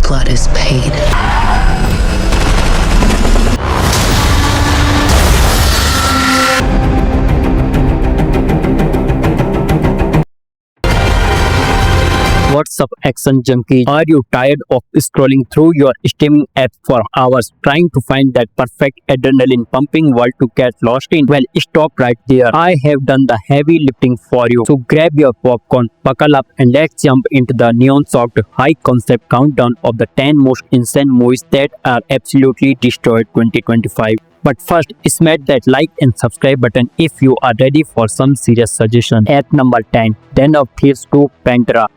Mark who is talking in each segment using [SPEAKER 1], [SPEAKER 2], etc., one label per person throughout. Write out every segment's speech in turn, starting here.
[SPEAKER 1] blood is paid.
[SPEAKER 2] What's up, action junkies? Are you tired of scrolling through your streaming apps for hours trying to find that perfect adrenaline pumping world to get lost in? Well, stop right there. I have done the heavy lifting for you. So grab your popcorn, buckle up, and let's jump into the neon-soaked high-concept countdown of the 10 most insane movies that are absolutely destroyed 2025. But first, smash that like and subscribe button if you are ready for some serious suggestion. At number 10, Den of Thieves 2 Pantera.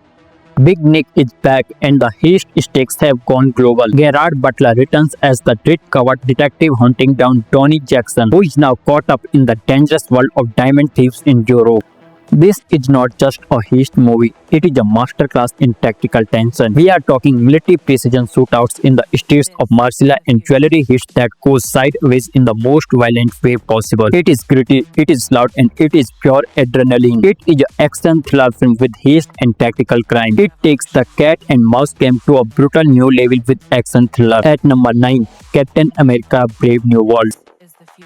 [SPEAKER 2] Big Nick is back and the heist stakes have gone global. Gerard Butler returns as the dread-covered detective hunting down Tony Jackson, who is now caught up in the dangerous world of diamond thieves in Europe. This is not just a heist movie, it is a masterclass in tactical tension. We are talking military precision shootouts in the streets of Marseille and jewelry heist that goes sideways in the most violent way possible. It is gritty, it is loud, and it is pure adrenaline. It is an action thriller film with heist and tactical crime. It takes the cat and mouse game to a brutal new level with action thriller. At number 9, Captain America Brave New World.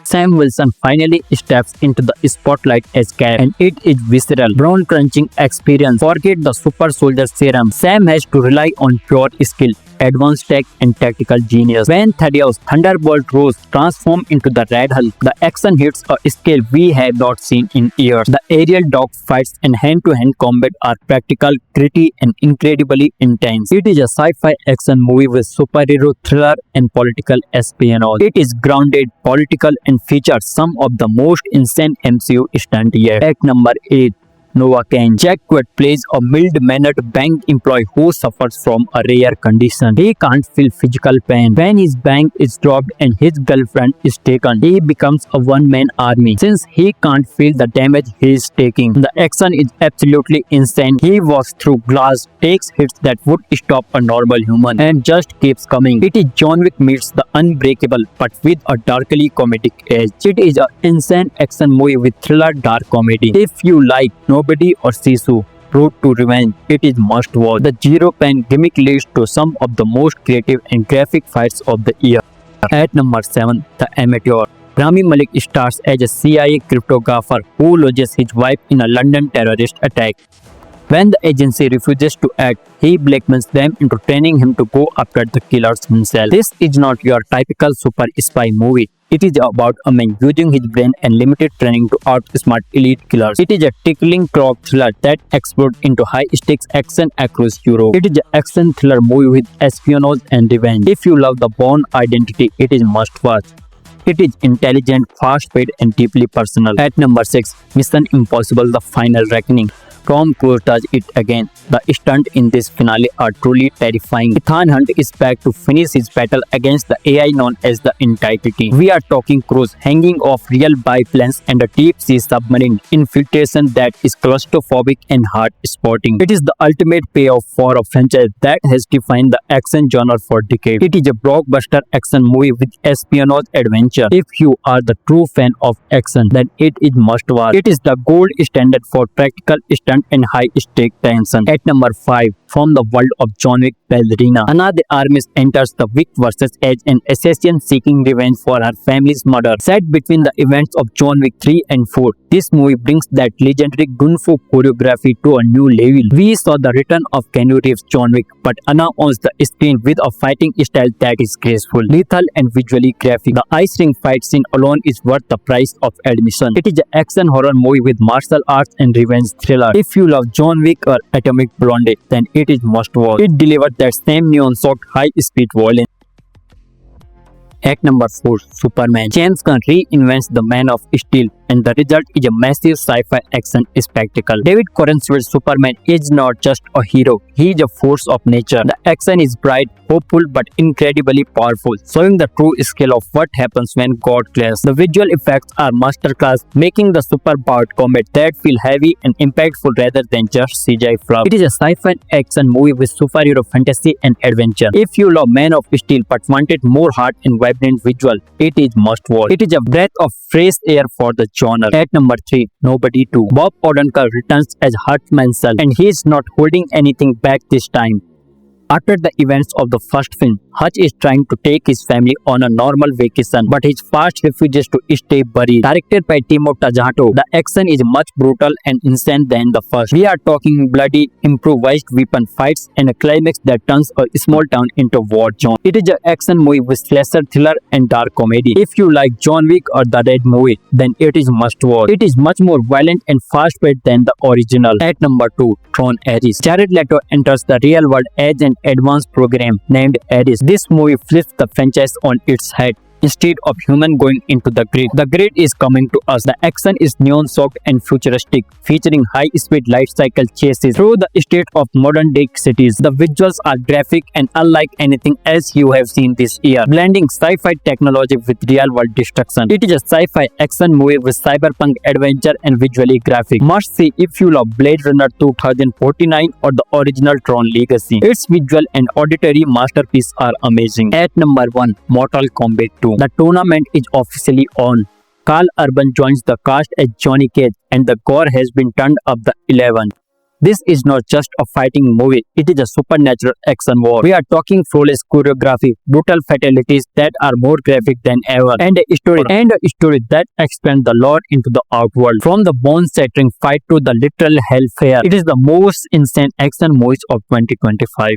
[SPEAKER 2] Sam Wilson finally steps into the spotlight as Cap, and it is visceral, bone-crunching experience. Forget the super soldier serum. Sam has to rely on pure skill, advanced tech, and tactical genius. When Thaddeus Thunderbolt Ross transforms into the Red Hulk, the action hits a scale we have not seen in years. The aerial dogfights and hand-to-hand combat are practical, gritty, and incredibly intense. It is a sci-fi action movie with superhero thriller and political espionage. It is grounded, political, and features some of the most insane MCU stunts yet. At number 8, Novocaine. Jack Quaid plays a mild-mannered bank employee who suffers from a rare condition. He can't feel physical pain. When his bank is robbed and his girlfriend is taken, he becomes a one-man army. Since he can't feel the damage he is taking, the action is absolutely insane. He walks through glass, takes hits that would stop a normal human, and just keeps coming. It is John Wick meets The Unbreakable, but with a darkly comedic edge. It is an insane action movie with thriller dark comedy. If you like Nobody or Sisu, Road to Revenge, it is must watch. The zero pen gimmick leads to some of the most creative and graphic fights of the year. At number 7, The Amateur. Rami Malek stars as a CIA cryptographer who loses his wife in a London terrorist attack. When the agency refuses to act, he blackmails them into training him to go after the killers himself. This is not your typical super spy movie. It is about a man using his brain and limited training to outsmart elite killers. It is a tickling crowd thriller that explodes into high-stakes action across Europe. It is an action thriller movie with espionage and revenge. If you love the Bourne Identity, it is must-watch. It is intelligent, fast-paced, and deeply personal. At number 6, Mission Impossible: The Final Reckoning. Tom Cruise does it again. The stunts in this finale are truly terrifying. Ethan Hunt is back to finish his battle against the AI known as the Entity. We are talking Cruise hanging off real biplanes and a deep-sea submarine infiltration that is claustrophobic and heart-spotting. It is the ultimate payoff for a franchise that has defined the action genre for decades. It is a blockbuster action movie with espionage adventure. If you are the true fan of action, then it is must-watch. It is the gold standard for practical stunt and high-stake tension. At number 5, from the world of John Wick, Ballerina. Ana de Armas enters the Wick vs. Edge, an assassin seeking revenge for her family's murder. Set between the events of John Wick 3 and 4, this movie brings that legendary Kung Fu choreography to a new level. We saw the return of Keanu Reeves' John Wick, but Ana owns the screen with a fighting style that is graceful, lethal, and visually graphic. The ice ring fight scene alone is worth the price of admission. It is an action horror movie with martial arts and revenge thriller. If you love John Wick or Atomic Blonde, then it is must watch. It delivered that same neon-soaked high-speed violence. At number 4, Superman. James Gunn reinvents the Man of Steel, and the result is a massive sci-fi action spectacle. David Corenswell's Superman is not just a hero, he is a force of nature. The action is bright, hopeful, but incredibly powerful, showing the true scale of what happens when God clashes. The visual effects are masterclass, making the super-powered combat that feel heavy and impactful rather than just CGI fluff. It is a sci-fi action movie with superhero fantasy and adventure. If you love Man of Steel but wanted more heart and vibrant visual, it is must watch. It is a breath of fresh air for the genre. At number 3, Nobody 2. Bob Odenkirk returns as Hurt Mansell, and he is not holding anything back this time. After the events of the first film, Hutch is trying to take his family on a normal vacation, but his past refuses to stay buried. Directed by Timo Takahashi, the action is much brutal and insane than the first. We are talking bloody, improvised weapon fights and a climax that turns a small town into war zone. It is an action movie with slasher thriller and dark comedy. If you like John Wick or the Red movie, then it is must watch. It is much more violent and fast-paced than the original. At number 2, Tron Ares. Jared Leto enters the real world as an advanced program named Ares. This movie flips the franchise on its head. Instead of human going into the grid is coming to us. The action is neon-soaked and futuristic, featuring high-speed light cycle chases through the state of modern-day cities. The visuals are graphic and unlike anything else you have seen this year, blending sci-fi technology with real-world destruction. It is a sci-fi action movie with cyberpunk adventure and visually graphic. Must see if you love Blade Runner 2049 or the original Tron Legacy. Its visual and auditory masterpiece are amazing. At number 1, Mortal Kombat 2. The tournament is officially on. Karl Urban joins the cast as Johnny Cage and the gore has been turned up the 11. This is not just a fighting movie, it is a supernatural action war. We are talking flawless choreography, brutal fatalities that are more graphic than ever, and a story that expands the lore into the outworld. From the bone-shattering fight to the literal hellfire, it is the most insane action movies of 2025.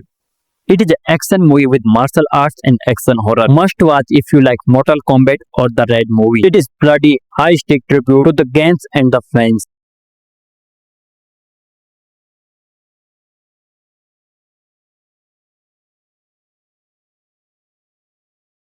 [SPEAKER 2] It is an action movie with martial arts and action horror. Must watch if you like Mortal Kombat or the Red movie. It is bloody, high-stake tribute to the games and the fans.